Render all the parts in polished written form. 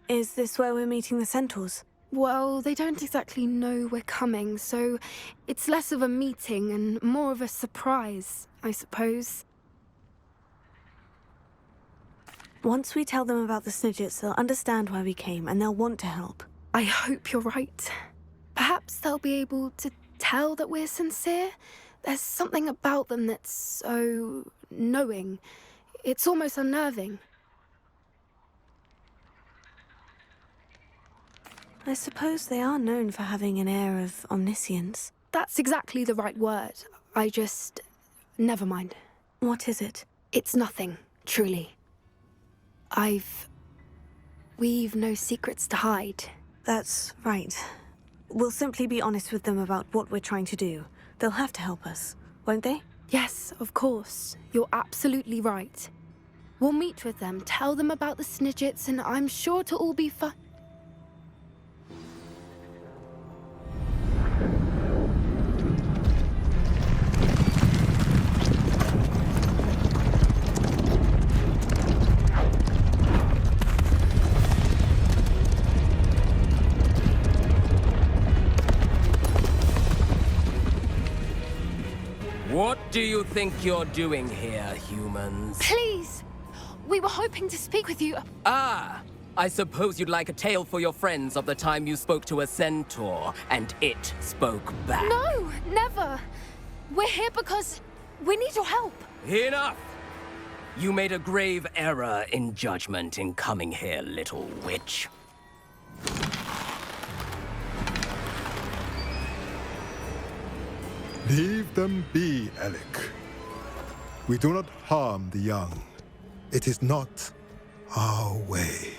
Is this where we're meeting the centaurs? Well, they don't exactly know we're coming, so it's less of a meeting and more of a surprise, I suppose. Once we tell them about the Snidgets, they'll understand why we came and they'll want to help. I hope you're right. Perhaps they'll be able to tell that we're sincere. There's something about them that's so knowing. It's almost unnerving. I suppose they are known for having an air of omniscience. That's exactly the right word. Never mind. What is it? It's nothing, truly. We've no secrets to hide. That's right. We'll simply be honest with them about what we're trying to do. They'll have to help us, won't they? Yes, of course. You're absolutely right. We'll meet with them, tell them about the Snidgets, and I'm sure it'll all be fun. What do you think you're doing here, humans? Please! We were hoping to speak with you. Ah! I suppose you'd like a tale for your friends of the time you spoke to a centaur, and it spoke back. No, never! We're here because we need your help. Enough! You made a grave error in judgment in coming here, little witch. Leave them be, Alec. We do not harm the young. It is not our way.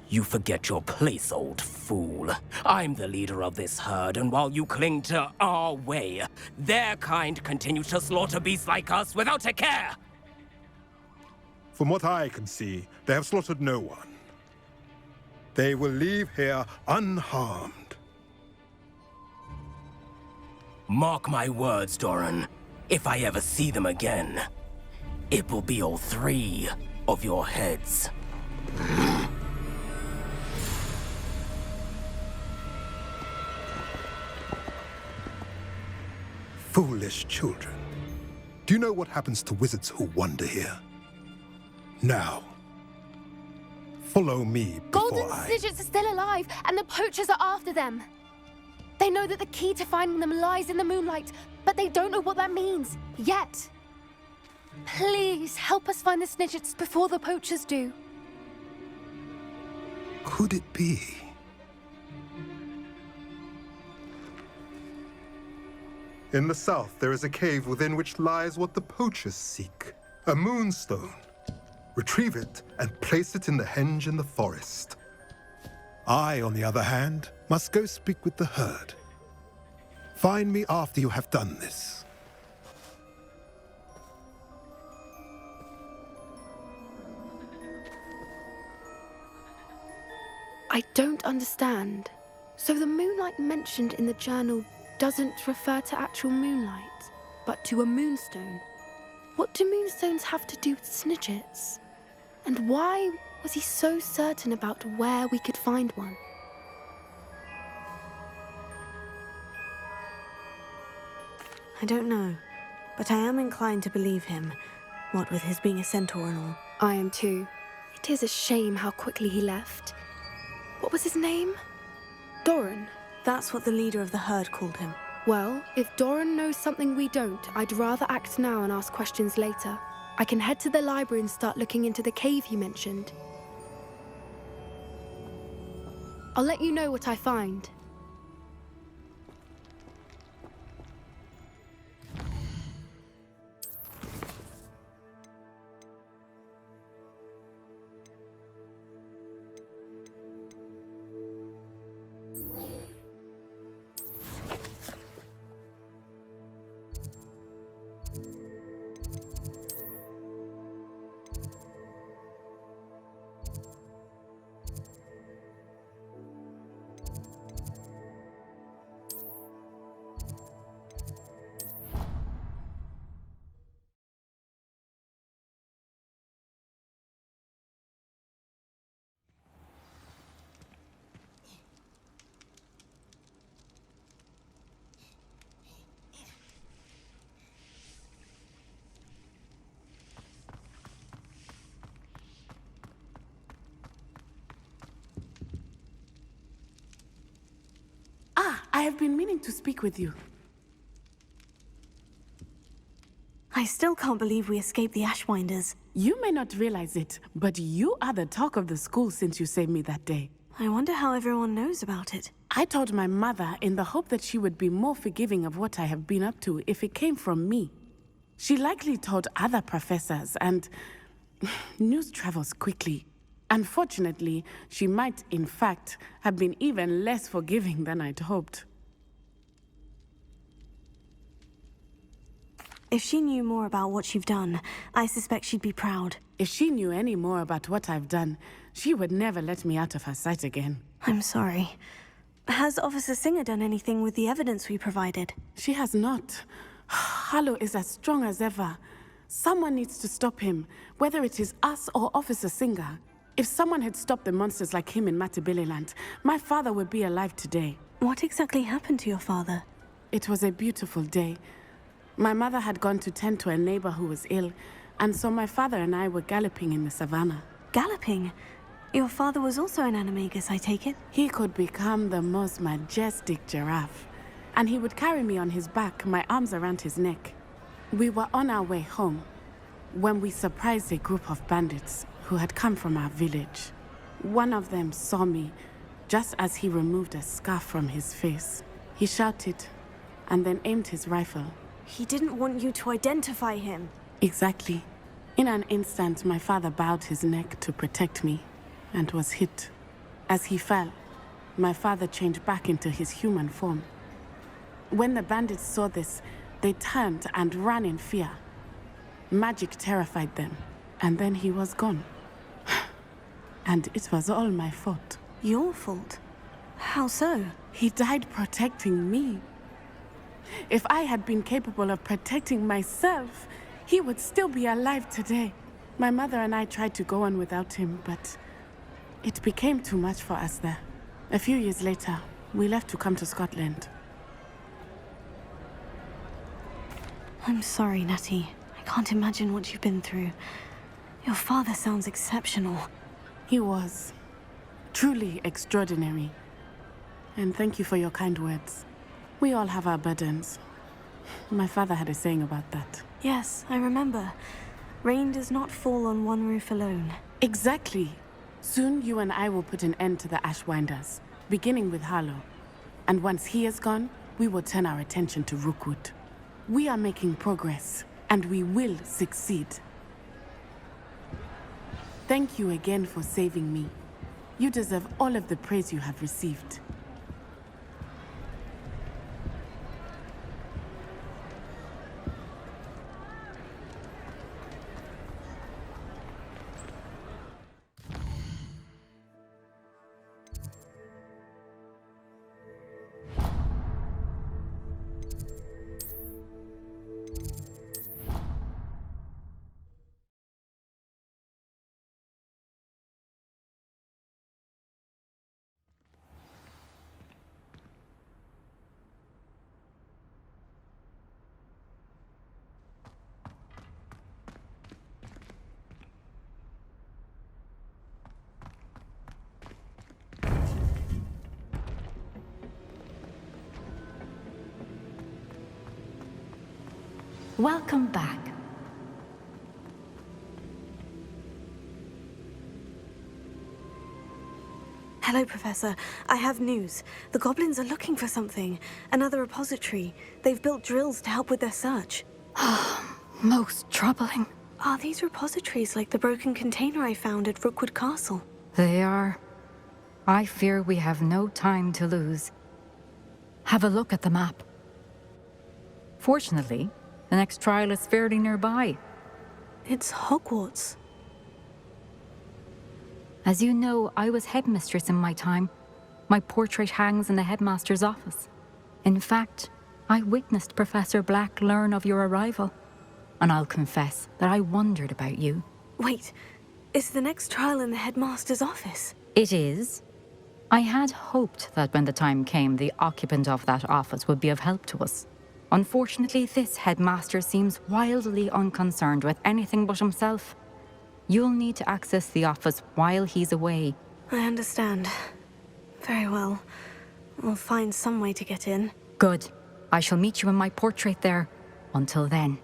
You forget your place, old fool. I'm the leader of this herd, and while you cling to our way, their kind continue to slaughter beasts like us without a care! From what I can see, they have slaughtered no one. They will leave here unharmed. Mark my words, Doran. If I ever see them again, it will be all 3 of your heads. Foolish children. Do you know what happens to wizards who wander here? Now, follow me before Golden Snidgets are still alive, and the poachers are after them. They know that the key to finding them lies in the moonlight, but they don't know what that means, yet. Please, help us find the Snidgets before the poachers do. Could it be? In the south, there is a cave within which lies what the poachers seek. A moonstone. Retrieve it and place it in the henge in the forest. I, on the other hand, must go speak with the herd. Find me after you have done this. I don't understand. So the moonlight mentioned in the journal doesn't refer to actual moonlight, but to a moonstone. What do moonstones have to do with Snidgets? And why was he so certain about where we could find one? I don't know, but I am inclined to believe him, what with his being a centaur and all. I am too. It is a shame how quickly he left. What was his name? Doran. That's what the leader of the herd called him. Well, if Doran knows something we don't, I'd rather act now and ask questions later. I can head to the library and start looking into the cave you mentioned. I'll let you know what I find. have been meaning to speak with you. I still can't believe we escaped the Ashwinders. You may not realize it, but you are the talk of the school since you saved me that day. I wonder how everyone knows about it. I told my mother in the hope that she would be more forgiving of what I have been up to if it came from me. She likely told other professors, and news travels quickly. Unfortunately, she might, in fact, have been even less forgiving than I'd hoped. If she knew more about what you've done, I suspect she'd be proud. If she knew any more about what I've done, she would never let me out of her sight again. I'm sorry. Has Officer Singer done anything with the evidence we provided? She has not. Hallow is as strong as ever. Someone needs to stop him, whether it is us or Officer Singer. If someone had stopped the monsters like him in Matabeleland, my father would be alive today. What exactly happened to your father? It was a beautiful day. My mother had gone to tend to a neighbor who was ill, and so my father and I were galloping in the savannah. Galloping? Your father was also an animagus, I take it? He could become the most majestic giraffe, and he would carry me on his back, my arms around his neck. We were on our way home when we surprised a group of bandits who had come from our village. One of them saw me just as he removed a scarf from his face. He shouted and then aimed his rifle. He didn't want you to identify him. Exactly. In an instant, my father bowed his neck to protect me and was hit. As he fell, my father changed back into his human form. When the bandits saw this, they turned and ran in fear. Magic terrified them, and then he was gone. And it was all my fault. Your fault? How so? He died protecting me. If I had been capable of protecting myself, he would still be alive today. My mother and I tried to go on without him, but it became too much for us there. A few years later, we left to come to Scotland. I'm sorry, Natty. I can't imagine what you've been through. Your father sounds exceptional. He was truly extraordinary. And thank you for your kind words. We all have our burdens. My father had a saying about that. Yes, I remember. Rain does not fall on one roof alone. Exactly. Soon you and I will put an end to the Ashwinders, beginning with Hallow. And once he is gone, we will turn our attention to Rookwood. We are making progress, and we will succeed. Thank you again for saving me. You deserve all of the praise you have received. Welcome back. Hello, Professor. I have news. The goblins are looking for something. Another repository. They've built drills to help with their search. Most troubling. Are these repositories like the broken container I found at Rookwood Castle? They are. I fear we have no time to lose. Have a look at the map. Fortunately, the next trial is fairly nearby. It's Hogwarts. As you know, I was headmistress in my time. My portrait hangs in the headmaster's office. In fact, I witnessed Professor Black learn of your arrival. And I'll confess that I wondered about you. Wait, is the next trial in the headmaster's office? It is. I had hoped that when the time came, the occupant of that office would be of help to us. Unfortunately, this headmaster seems wildly unconcerned with anything but himself. You'll need to access the office while he's away. I understand. Very well. We'll find some way to get in. Good. I shall meet you in my portrait there. Until then.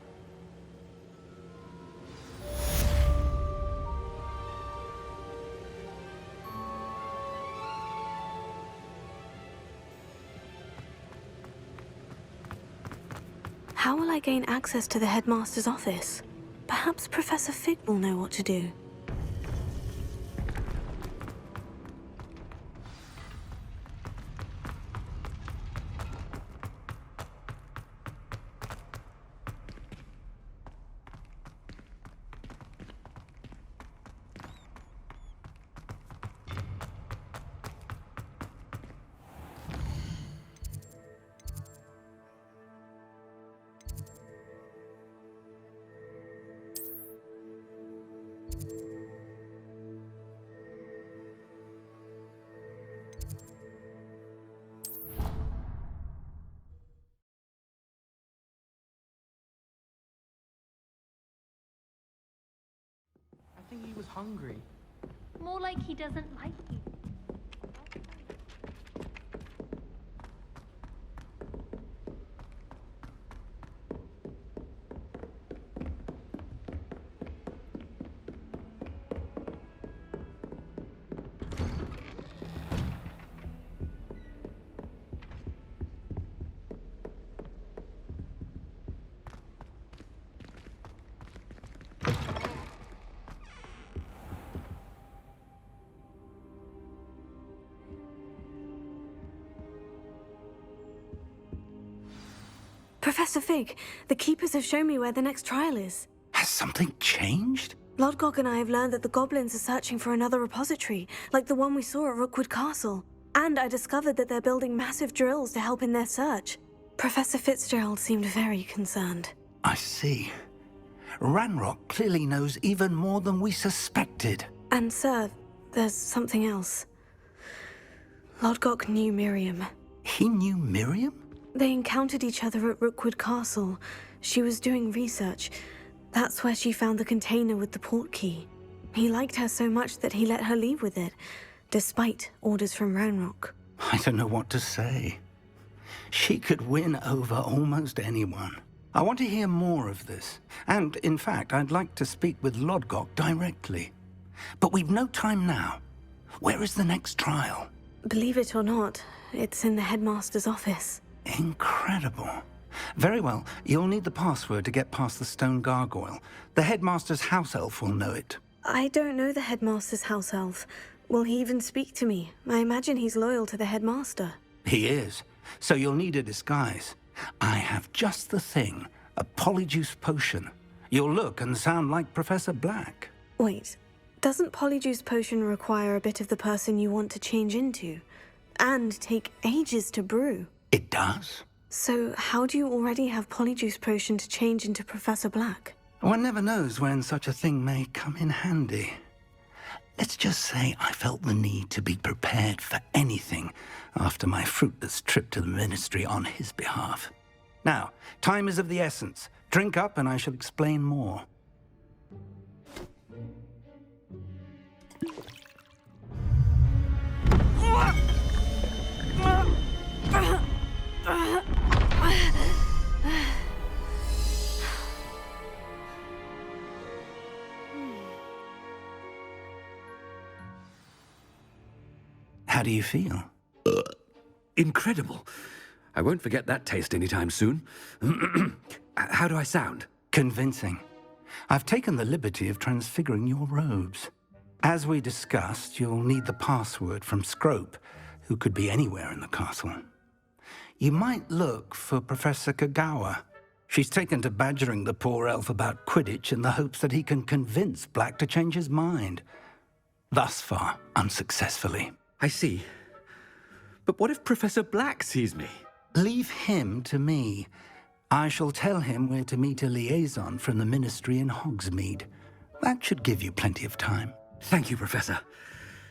How will I gain access to the headmaster's office? Perhaps Professor Fig will know what to do. I think he was hungry. More like he doesn't like you. Professor Fig, the Keepers have shown me where the next trial is. Has something changed? Lodgok and I have learned that the goblins are searching for another repository, like the one we saw at Rookwood Castle. And I discovered that they're building massive drills to help in their search. Professor Fitzgerald seemed very concerned. I see. Ranrock clearly knows even more than we suspected. And sir, there's something else. Lodgok knew Miriam. He knew Miriam? They encountered each other at Rookwood Castle. She was doing research. That's where she found the container with the port key. He liked her so much that he let her leave with it, despite orders from Ranrock. I don't know what to say. She could win over almost anyone. I want to hear more of this. And, in fact, I'd like to speak with Lodgok directly. But we've no time now. Where is the next trial? Believe it or not, it's in the headmaster's office. Incredible. Very well. You'll need the password to get past the stone gargoyle. The headmaster's house elf will know it. I don't know the headmaster's house elf. Will he even speak to me? I imagine he's loyal to the headmaster. He is. So you'll need a disguise. I have just the thing. A polyjuice potion. You'll look and sound like Professor Black. Wait, doesn't polyjuice potion require a bit of the person you want to change into? And take ages to brew? It does. So how do you already have polyjuice potion to change into Professor Black? One never knows when such a thing may come in handy. Let's just say I felt the need to be prepared for anything after my fruitless trip to the Ministry on his behalf. Now, time is of the essence. Drink up and I shall explain more. How do you feel? Incredible. I won't forget that taste anytime soon. How do I sound? Convincing. I've taken the liberty of transfiguring your robes. As we discussed, you'll need the password from Scrope, who could be anywhere in the castle. You might look for Professor Kagawa. She's taken to badgering the poor elf about Quidditch in the hopes that he can convince Black to change his mind. Thus far, unsuccessfully. I see. But what if Professor Black sees me? Leave him to me. I shall tell him where to meet a liaison from the Ministry in Hogsmeade. That should give you plenty of time. Thank you, Professor.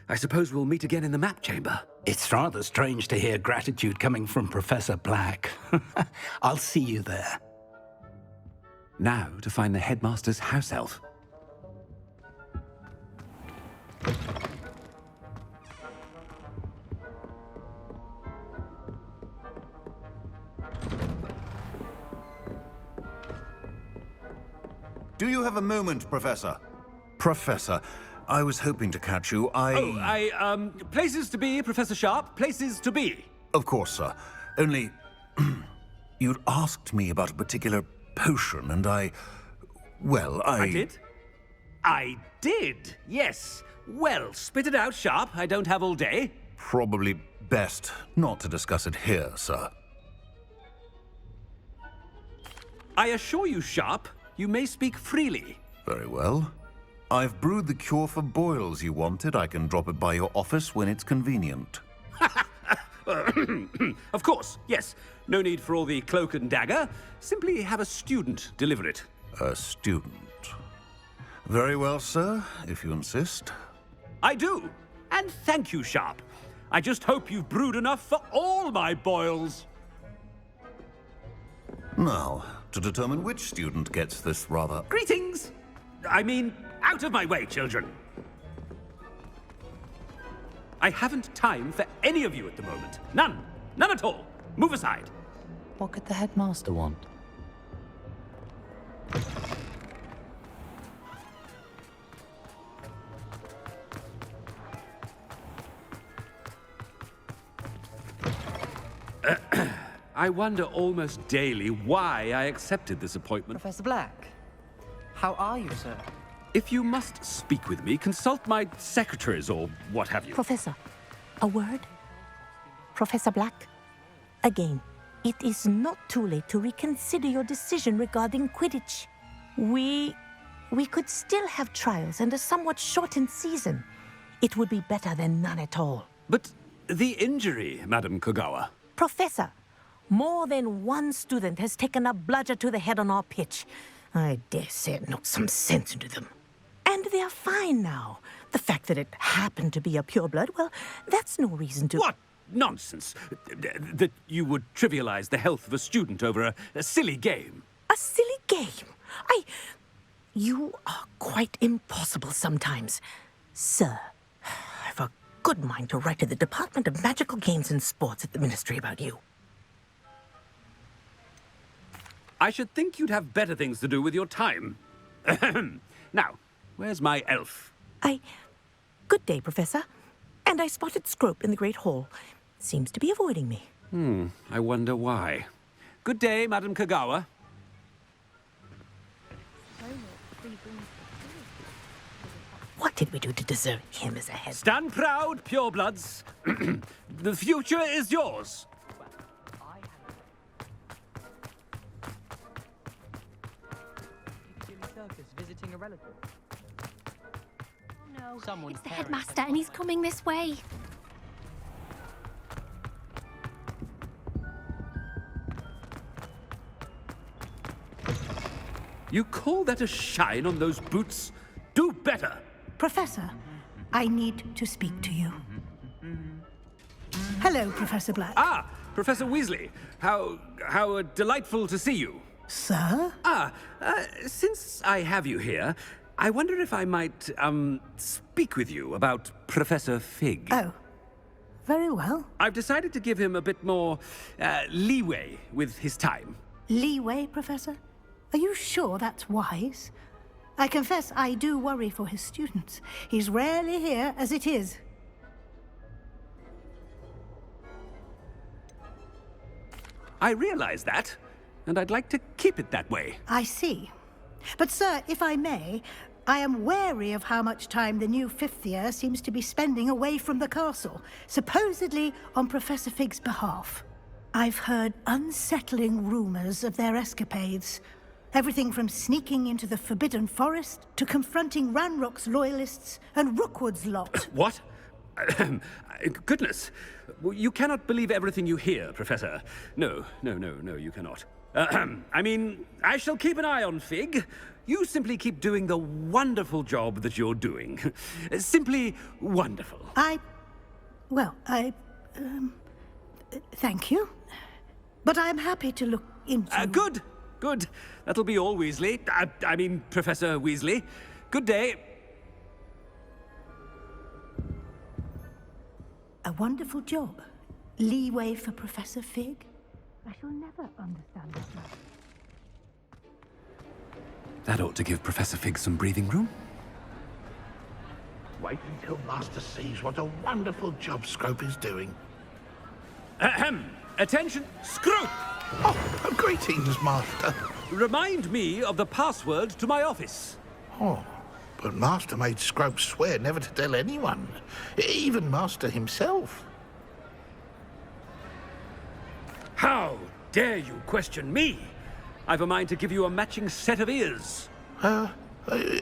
I suppose we'll meet again in the map chamber. It's rather strange to hear gratitude coming from Professor Black. I'll see you there. Now to find the headmaster's house elf. Do you have a moment, Professor? Professor, I was hoping to catch you. Places to be, Professor Sharp. Places to be. Of course, sir. Only... you'd asked me about a particular potion, and I did? I did, yes. Well, spit it out, Sharp. I don't have all day. Probably best not to discuss it here, sir. I assure you, Sharp, you may speak freely. Very well. I've brewed the cure for boils you wanted. I can drop it by your office when it's convenient. Of course, yes. No need for all the cloak and dagger. Simply have a student deliver it. A student. Very well, sir, if you insist. I do. And thank you, Sharp. I just hope you've brewed enough for all my boils. Now, to determine which student gets this rather... Greetings! I mean, out of my way, children. I haven't time for any of you at the moment. None. None at all. Move aside. What could the headmaster want? I wonder almost daily why I accepted this appointment. Professor Black, how are you, sir? If you must speak with me, consult my secretaries or what have you. Professor, a word? Professor Black, again, it is not too late to reconsider your decision regarding Quidditch. We could still have trials and a somewhat shortened season. It would be better than none at all. But the injury, Madam Kogawa. Professor, more than one student has taken a bludger to the head on our pitch. I dare say it knocked some sense into them. And they're fine now. The fact that it happened to be a pureblood, well, that's no reason to... What nonsense! That you would trivialize the health of a student over a silly game. A silly game? You are quite impossible sometimes. Sir, I've a good mind to write to the Department of Magical Games and Sports at the Ministry about you. I should think you'd have better things to do with your time. Now, where's my elf? Good day, Professor. And I spotted Scrope in the Great Hall. Seems to be avoiding me. I wonder why. Good day, Madam Kogawa. What did we do to deserve him as a head? Stand proud, purebloods. The future is yours. Visiting a relative. No, Someone's it's the parents. headmaster and he's coming this way. You call that a shine on those boots? Do better! Professor, I need to speak to you. Hello, Professor Black. Ah, Professor Weasley. How delightful to see you. Sir? Since I have you here, I wonder if I might, speak with you about Professor Fig. Oh, very well. I've decided to give him a bit more, leeway with his time. Leeway, Professor? Are you sure that's wise? I confess I do worry for his students. He's rarely here as it is. I realize that, and I'd like to keep it that way. I see. But, sir, if I may, I am wary of how much time the new fifth year seems to be spending away from the castle, supposedly on Professor Fig's behalf. I've heard unsettling rumors of their escapades. Everything from sneaking into the Forbidden Forest to confronting Ranrock's loyalists and Rookwood's lot. What? Goodness. You cannot believe everything you hear, Professor. No, you cannot. I mean, I shall keep an eye on Fig. You simply keep doing the wonderful job that you're doing. Simply wonderful. Thank you. But I'm happy to look into... Good. That'll be all, Weasley. I mean, Professor Weasley. Good day. A wonderful job. Leeway for Professor Fig? I shall never understand that. That ought to give Professor Fig some breathing room. Wait until Master sees what a wonderful job Scrope is doing. Ahem! Attention, Scrope! Oh, greetings, Master. Remind me of the password to my office. Oh, but Master made Scrope swear never to tell anyone, even Master himself. How dare you question me? I've a mind to give you a matching set of ears.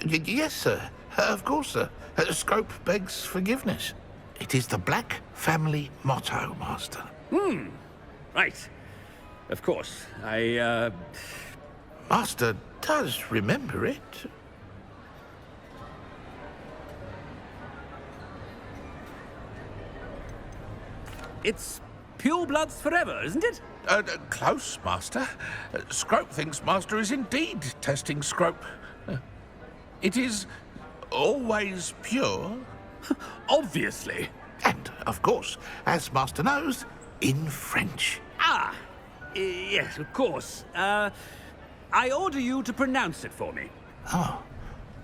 Yes, sir. Of course, sir. Scrope begs forgiveness. It is the Black family motto, Master. Right. Of course. Master does remember it. It's pure bloods forever, isn't it? Close, Master. Scrope thinks Master is indeed testing Scrope. It is always pure. Obviously. And, of course, as Master knows, in French. Ah! Yes, of course. I order you to pronounce it for me. Oh,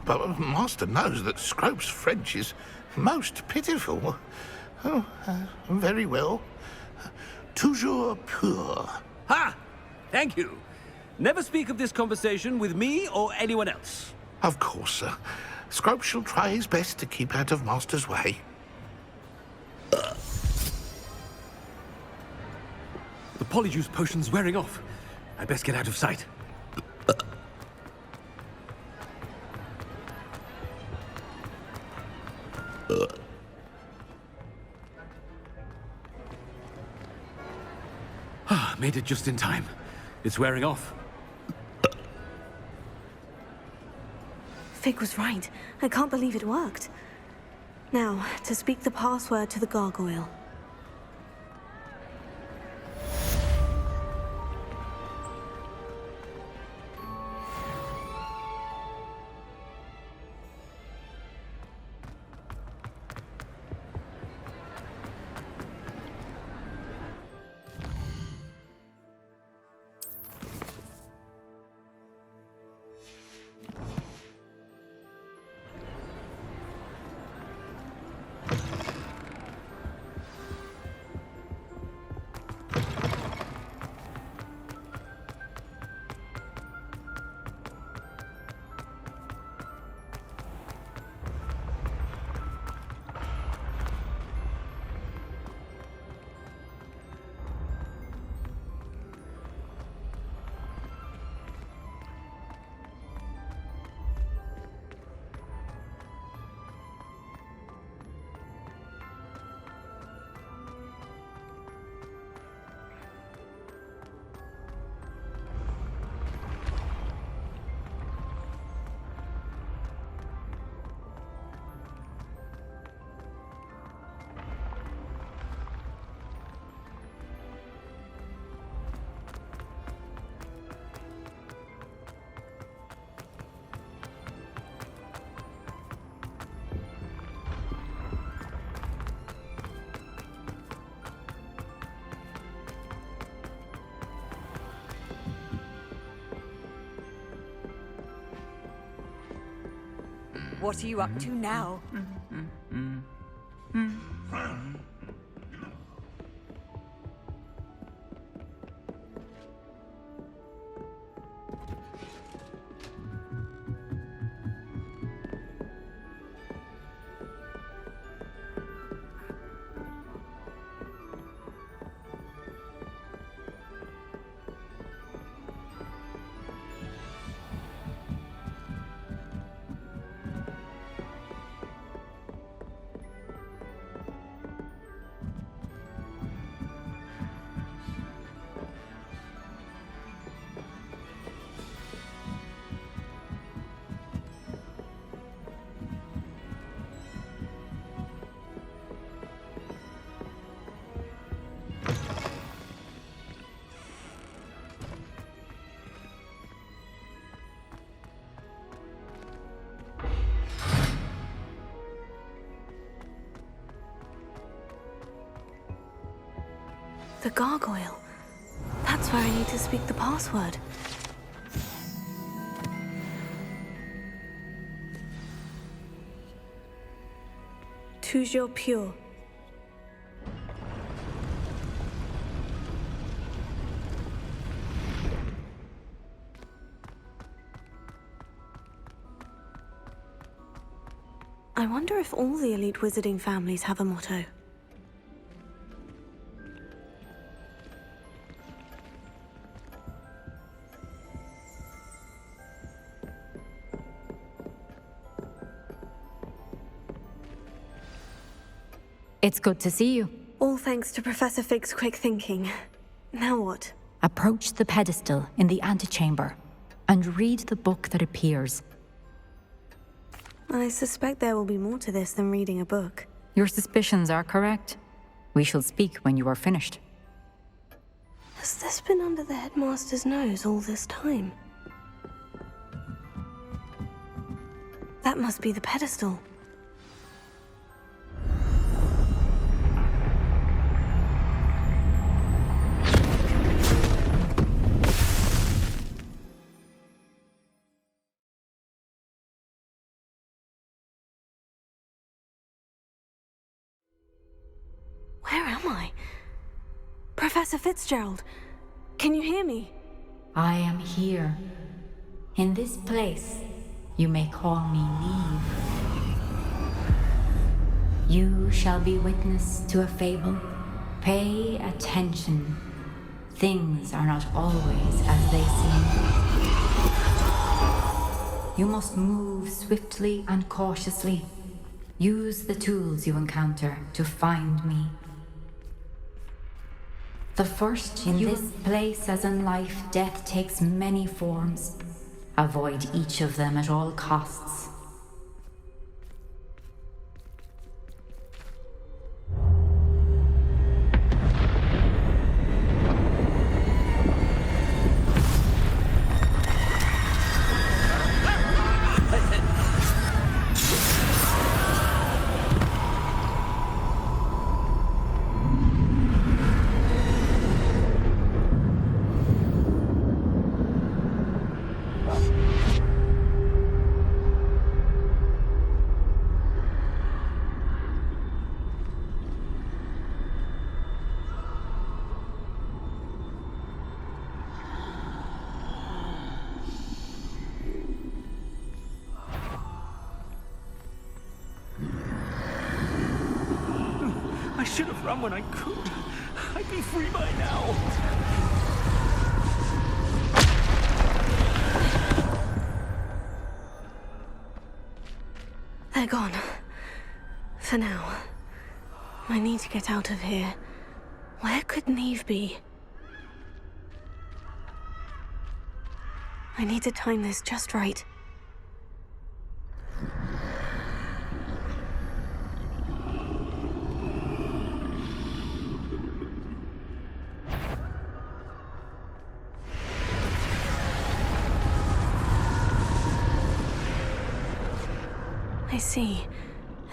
but Master knows that Scrope's French is most pitiful. Oh, very well. Toujours pur. Ha! Thank you. Never speak of this conversation with me or anyone else. Of course, sir. Scrope shall try his best to keep out of Master's way. The polyjuice potion's wearing off. I best get out of sight. Made it just in time. It's wearing off. Fig was right. I can't believe it worked. Now, to speak the password to the gargoyle. What are you up to now? The gargoyle. That's where I need to speak the password. toujours pure. I wonder if all the elite wizarding families have a motto. It's good to see you. All thanks to Professor Fig's quick thinking. Now what? Approach the pedestal in the antechamber and read the book that appears. I suspect there will be more to this than reading a book. Your suspicions are correct. We shall speak when you are finished. Has this been under the headmaster's nose all this time? That must be the pedestal. Where am I? Professor Fitzgerald, can you hear me? I am here. In this place, you may call me Neve. You shall be witness to a fable. Pay attention. Things are not always as they seem. You must move swiftly and cautiously. Use the tools you encounter to find me. The first in this place, as in life, death takes many forms. Avoid each of them at all costs. I should have run when I could. I'd be free by now. They're gone. For now. I need to get out of here. Where could Neve be? I need to time this just right. I see.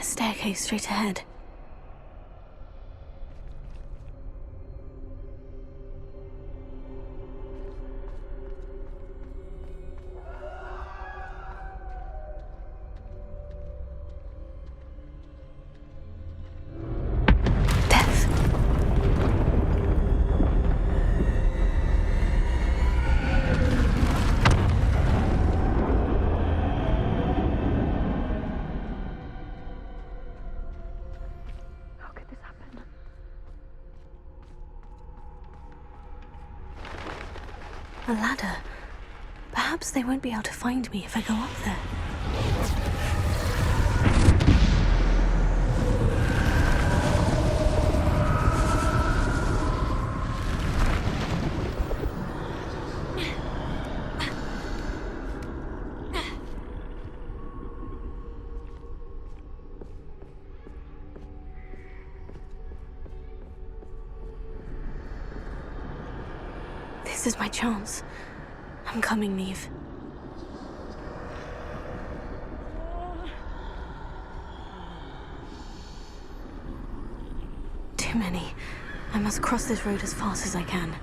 A staircase straight ahead. A ladder. Perhaps they won't be able to find me if I go up there. This is my chance. I'm coming, Neve. Too many. I must cross this road as fast as I can.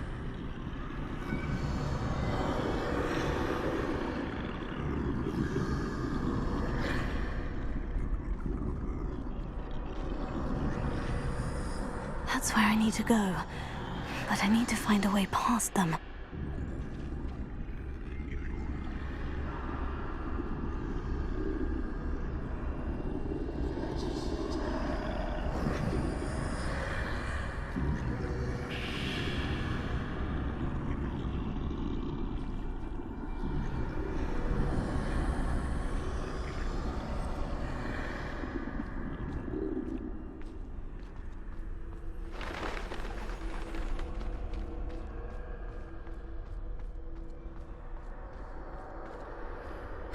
That's where I need to go. But I need to find a way past them.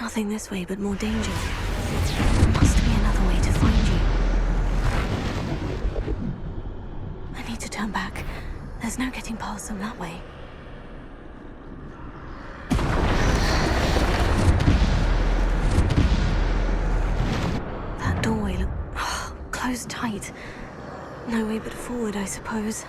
Nothing this way, but more danger. There must be another way to find you. I need to turn back. There's no getting past them that way. That doorway looked closed tight. No way but forward, I suppose.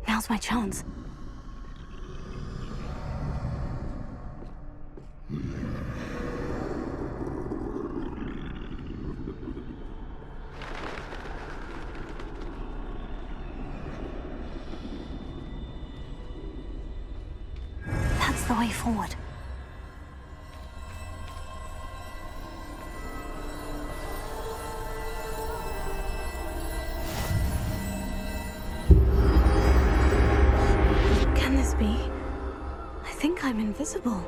Now's my chance. That's the way forward. I think I'm invisible.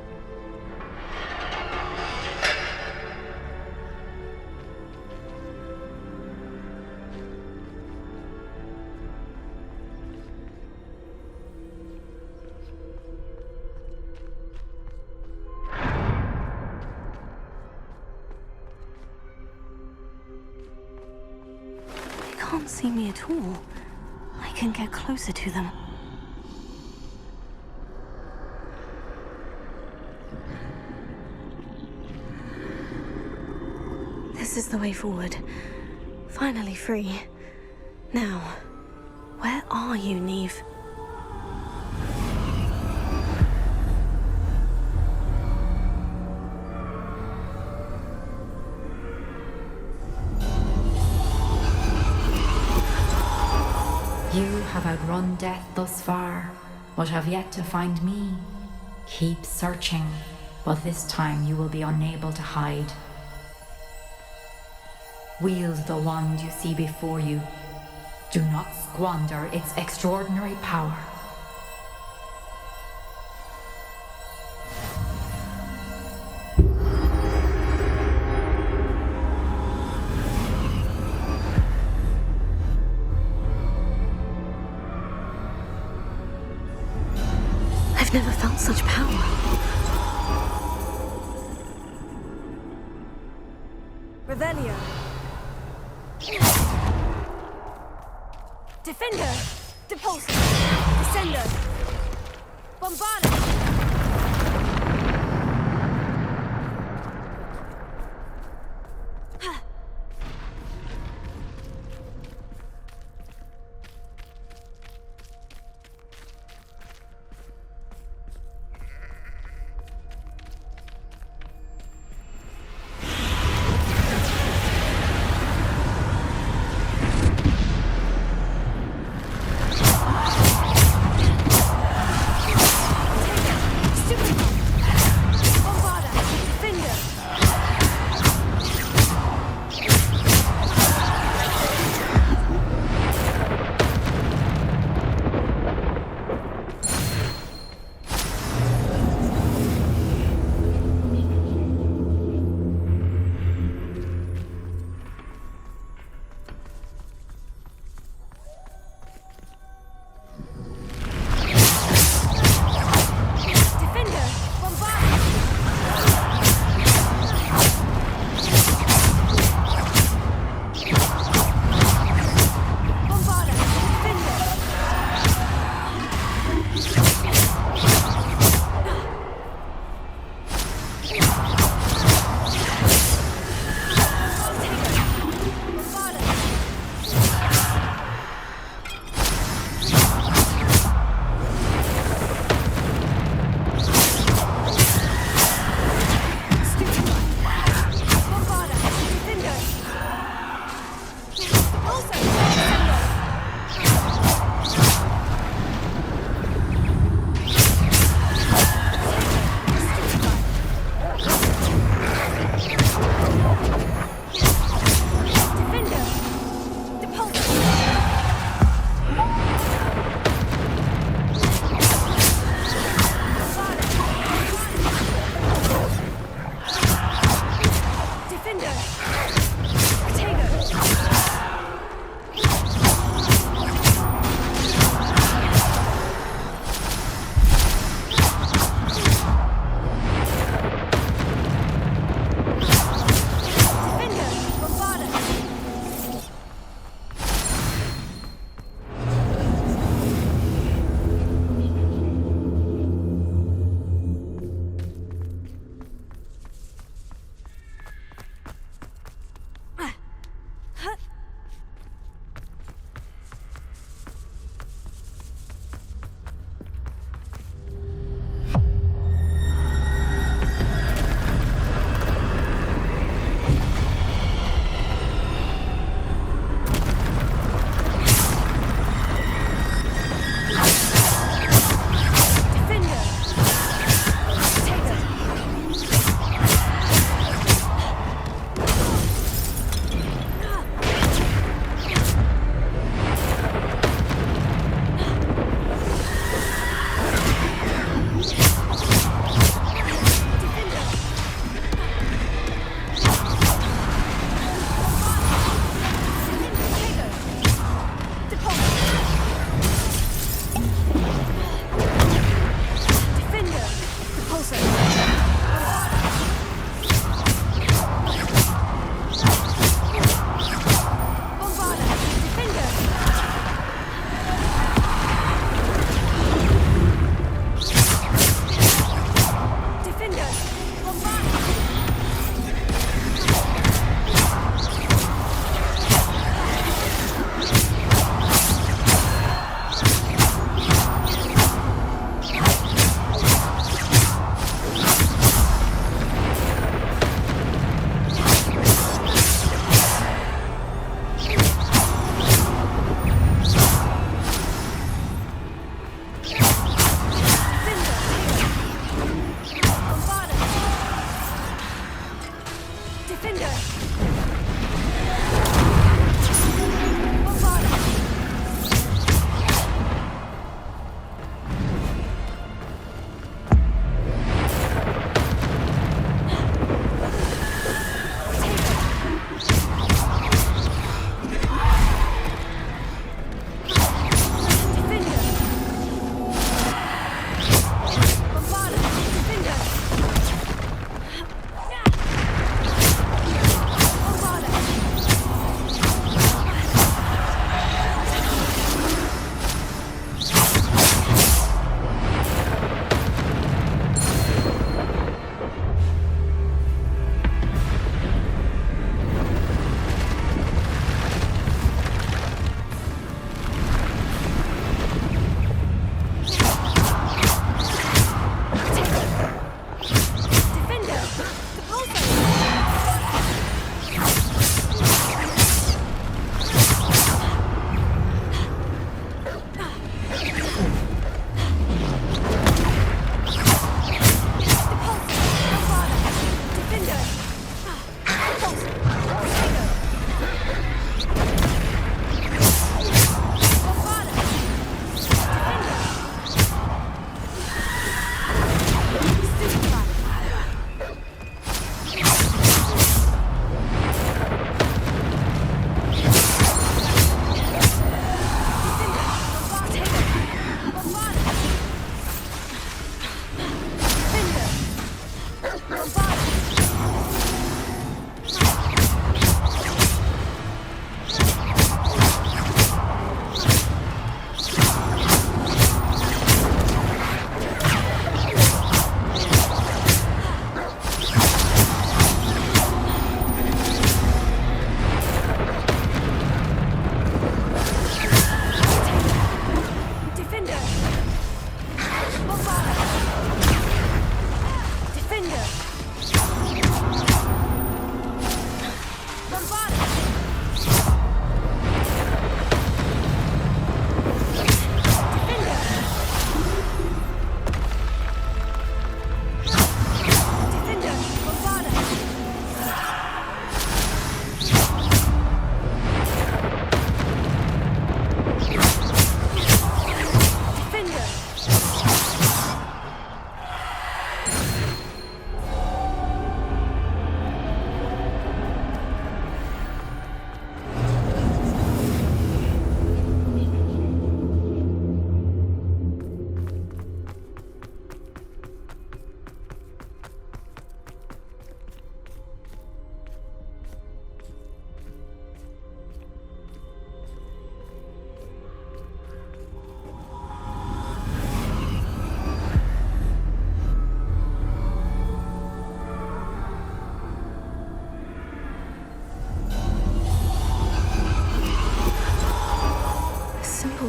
They can't see me at all. I can get closer to them. This is the way forward. Finally free. Now, where are you, Neve? You have outrun death thus far, but have yet to find me. Keep searching, but this time you will be unable to hide. Wield the wand you see before you. Do not squander its extraordinary power. I've never felt such power. Revelio. Defender. Depulso. Descender. Bombardment.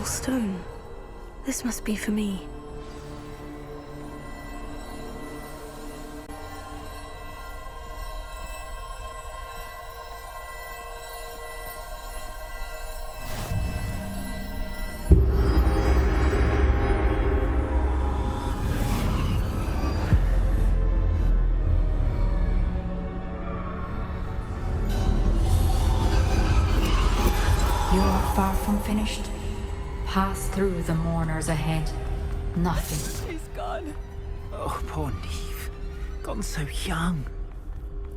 Stone. This must be for me. You are far from finished. Pass through the mourners ahead. Nothing. She's gone. Oh, poor Neve. Gone so young.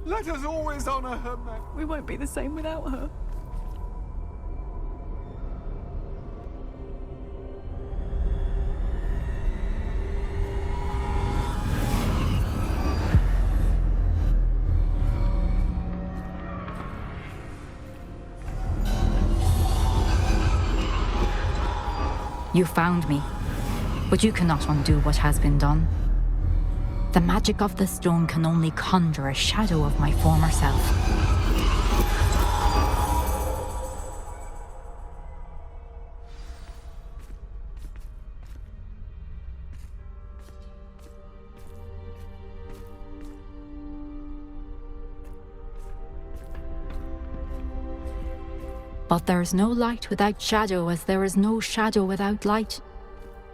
Let us always honor her memory. We won't be the same without her. You found me, but you cannot undo what has been done. The magic of the stone can only conjure a shadow of my former self. But there is no light without shadow, as there is no shadow without light.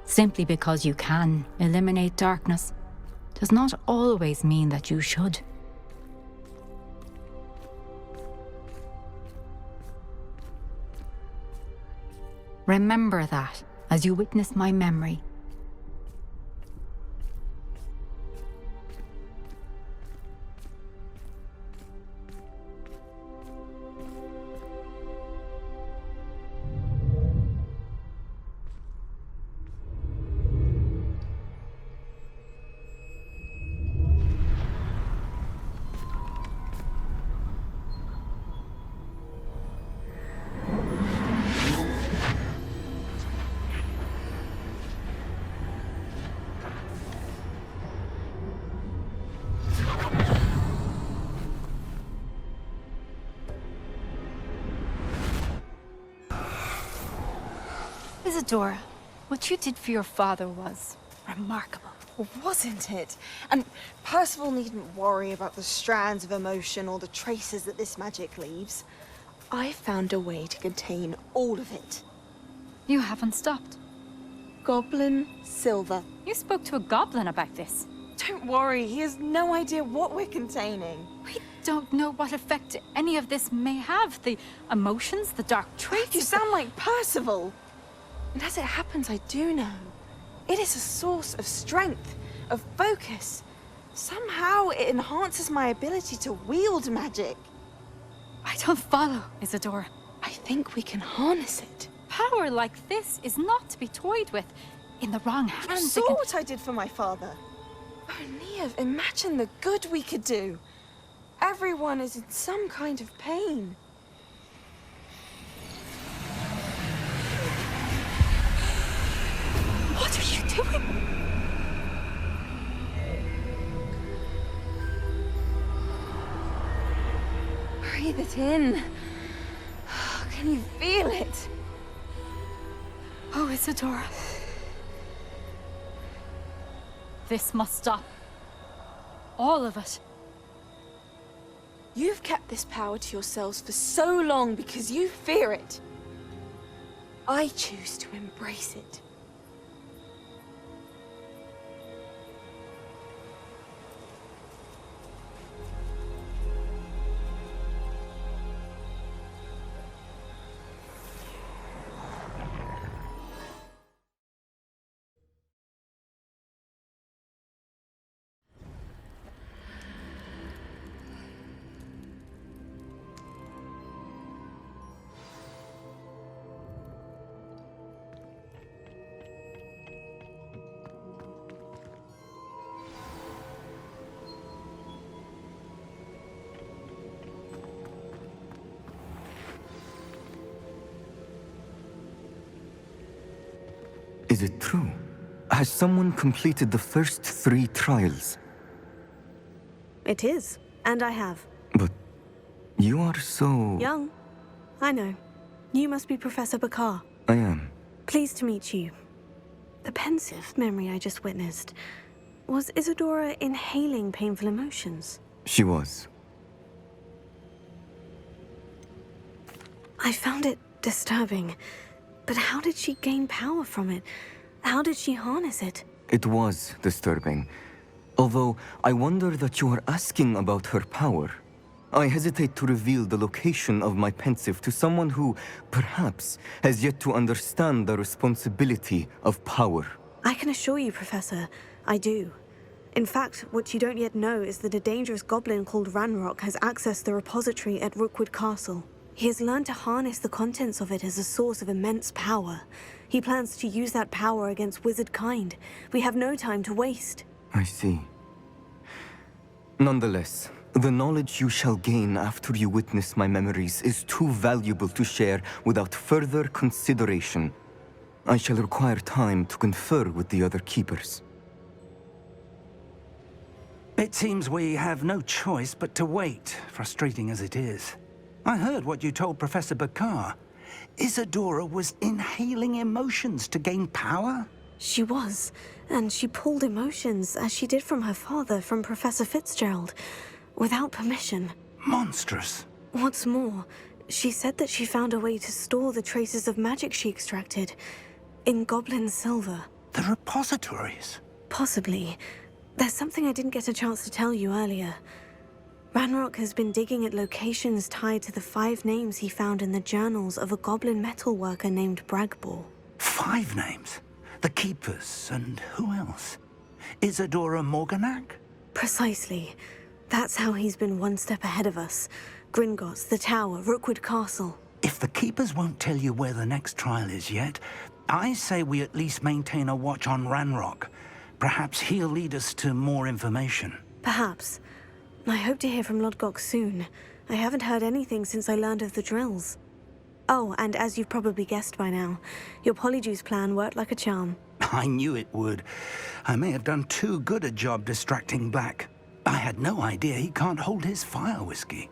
Simply because you can eliminate darkness does not always mean that you should. Remember that as you witness my memory. Isadora, what you did for your father was remarkable. Wasn't it? And Percival needn't worry about the strands of emotion or the traces that this magic leaves. I found a way to contain all of it. You haven't stopped. Goblin Silver. You spoke to a goblin about this. Don't worry, he has no idea what we're containing. We don't know what effect any of this may have. The emotions, the dark traits. You sound like Percival. And as it happens, I do know. It is a source of strength, of focus. Somehow it enhances my ability to wield magic. I don't follow, Isadora. I think we can harness it. Power like this is not to be toyed with. In the wrong hands, You saw what I did for my father. Oh, Neve, imagine the good we could do. Everyone is in some kind of pain. What are you doing? Breathe it in. Can you feel it? Oh, Isadora. This must stop. All of it. You've kept this power to yourselves for so long because you fear it. I choose to embrace it. Is it true? Has someone completed the first 3 trials? It is, and I have. But you are so... Young. I know. You must be Professor Bakar. I am. Pleased to meet you. The pensive memory I just witnessed. Was Isadora inhaling painful emotions? She was. I found it disturbing. But how did she gain power from it? How did she harness it? It was disturbing. Although, I wonder that you are asking about her power. I hesitate to reveal the location of my pensive to someone who, perhaps, has yet to understand the responsibility of power. I can assure you, Professor, I do. In fact, what you don't yet know is that a dangerous goblin called Ranrock has accessed the repository at Rookwood Castle. He has learned to harness the contents of it as a source of immense power. He plans to use that power against wizard kind. We have no time to waste. I see. Nonetheless, the knowledge you shall gain after you witness my memories is too valuable to share without further consideration. I shall require time to confer with the other keepers. It seems we have no choice but to wait, frustrating as it is. I heard what you told Professor Bakar. Isadora was inhaling emotions to gain power? She was, and she pulled emotions, as she did from her father, from Professor Fitzgerald, without permission. Monstrous. What's more, she said that she found a way to store the traces of magic she extracted in goblin silver. The repositories? Possibly. There's something I didn't get a chance to tell you earlier. Ranrock has been digging at locations tied to the 5 names he found in the journals of a goblin metalworker named Bragbor. 5 names? The Keepers, and who else? Isadora Morganac? Precisely. That's how he's been one step ahead of us. Gringotts, the Tower, Rookwood Castle. If the Keepers won't tell you where the next trial is yet, I say we at least maintain a watch on Ranrock. Perhaps he'll lead us to more information. Perhaps. I hope to hear from Lodgok soon. I haven't heard anything since I learned of the drills. Oh, and as you've probably guessed by now, your polyjuice plan worked like a charm. I knew it would. I may have done too good a job distracting Black. I had no idea he can't hold his fire whiskey.